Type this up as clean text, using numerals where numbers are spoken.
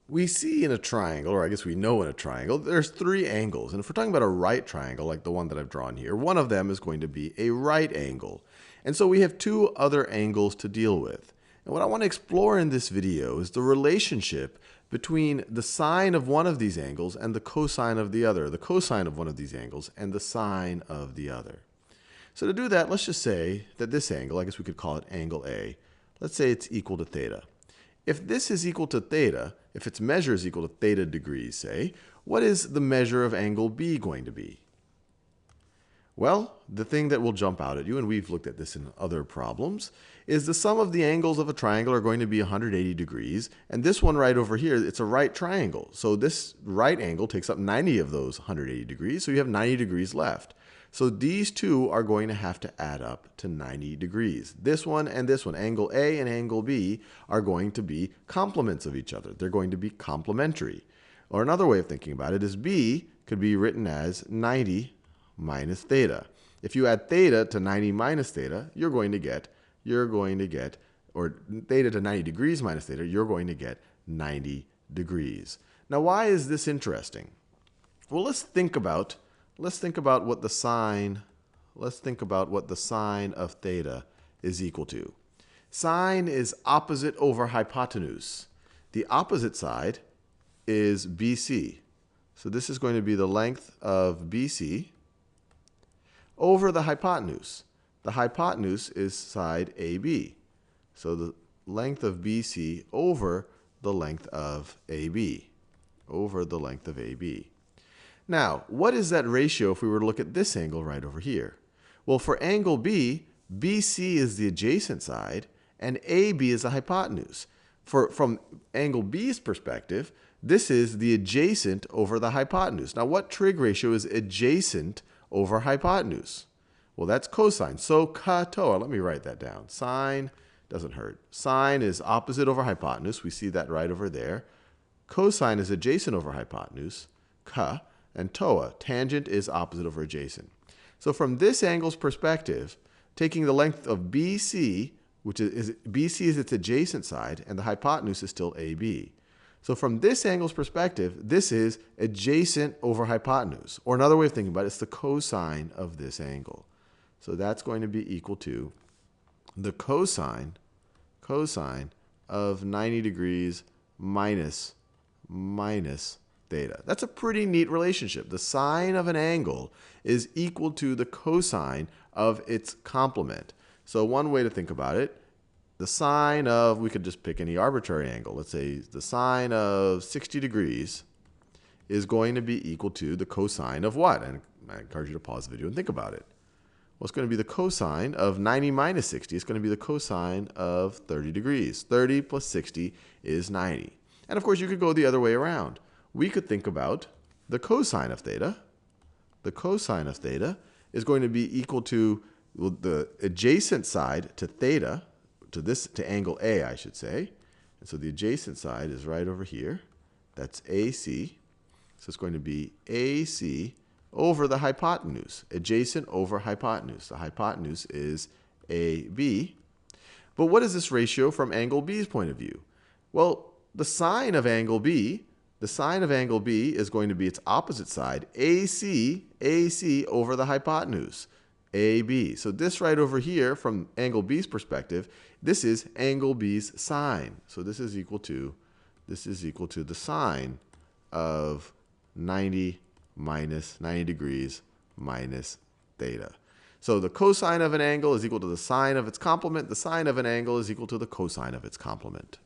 We see in a triangle, or I guess we know in a triangle, there's three angles. And if we're talking about a right triangle, like the one that I've drawn here, one of them is going to be a right angle. And so we have two other angles to deal with. And what I want to explore in this video is the relationship between the sine of one of these angles and the cosine of the other, the cosine of one of these angles and the sine of the other. So to do that, let's just say that this angle, I guess we could call it angle A, let's say it's equal to theta. If this is equal to theta, if its measure is equal to theta degrees, say, what is the measure of angle B going to be? Well, the thing that will jump out at you, and we've looked at this in other problems, is the sum of the angles of a triangle are going to be 180 degrees. And this one right over here, it's a right triangle. So this right angle takes up 90 of those 180 degrees. So you have 90 degrees left. So these two are going to have to add up to 90 degrees. This one, angle A and angle B, are going to be complements of each other. They're going to be complementary. Or another way of thinking about it is B could be written as 90 minus theta. If you add theta to 90 minus theta, you're going to get, or theta to 90 degrees minus theta, you're going to get 90 degrees. Now, why is this interesting? Well, let's think about what the sine of theta is equal to. Sine is opposite over hypotenuse. The opposite side is BC. So this is going to be the length of BC over the hypotenuse. The hypotenuse is side AB. So the length of BC over the length of AB. Now, what is that ratio if we were to look at this angle right over here? Well, for angle B, BC is the adjacent side, and AB is the hypotenuse. From angle B's perspective, this is the adjacent over the hypotenuse. Now, what trig ratio is adjacent over hypotenuse? Well, that's cosine. So, ka-toa. Let me write that down. Sine doesn't hurt. Sine is opposite over hypotenuse. We see that right over there. Cosine is adjacent over hypotenuse, ka. And toa, tangent, is opposite over adjacent. So from this angle's perspective, taking the length of BC, which is BC is its adjacent side, and the hypotenuse is still AB. So from this angle's perspective, this is adjacent over hypotenuse. Or another way of thinking about it, it's the cosine of this angle. So that's going to be equal to the cosine of 90 degrees minus theta. That's a pretty neat relationship. The sine of an angle is equal to the cosine of its complement. So one way to think about it, the sine of, we could just pick any arbitrary angle. Let's say the sine of 60 degrees is going to be equal to the cosine of what? And I encourage you to pause the video and think about it. Well, it's going to be the cosine of 90 minus 60. It's going to be the cosine of 30 degrees. 30 plus 60 is 90. And of course, you could go the other way around. We could think about the cosine of theta. The cosine of theta is going to be equal to the adjacent side to theta, to angle A, I should say. And so the adjacent side is right over here. That's AC. So it's going to be AC over the hypotenuse, adjacent over hypotenuse. The hypotenuse is AB. But what is this ratio from angle B's point of view? Well, the sine of angle B is going to be its opposite side, AC over the hypotenuse, AB. So this right over here, from angle B's perspective, this is angle B's sine. So this is equal to the sine of 90 degrees minus theta. So the cosine of an angle is equal to the sine of its complement. The sine of an angle is equal to the cosine of its complement.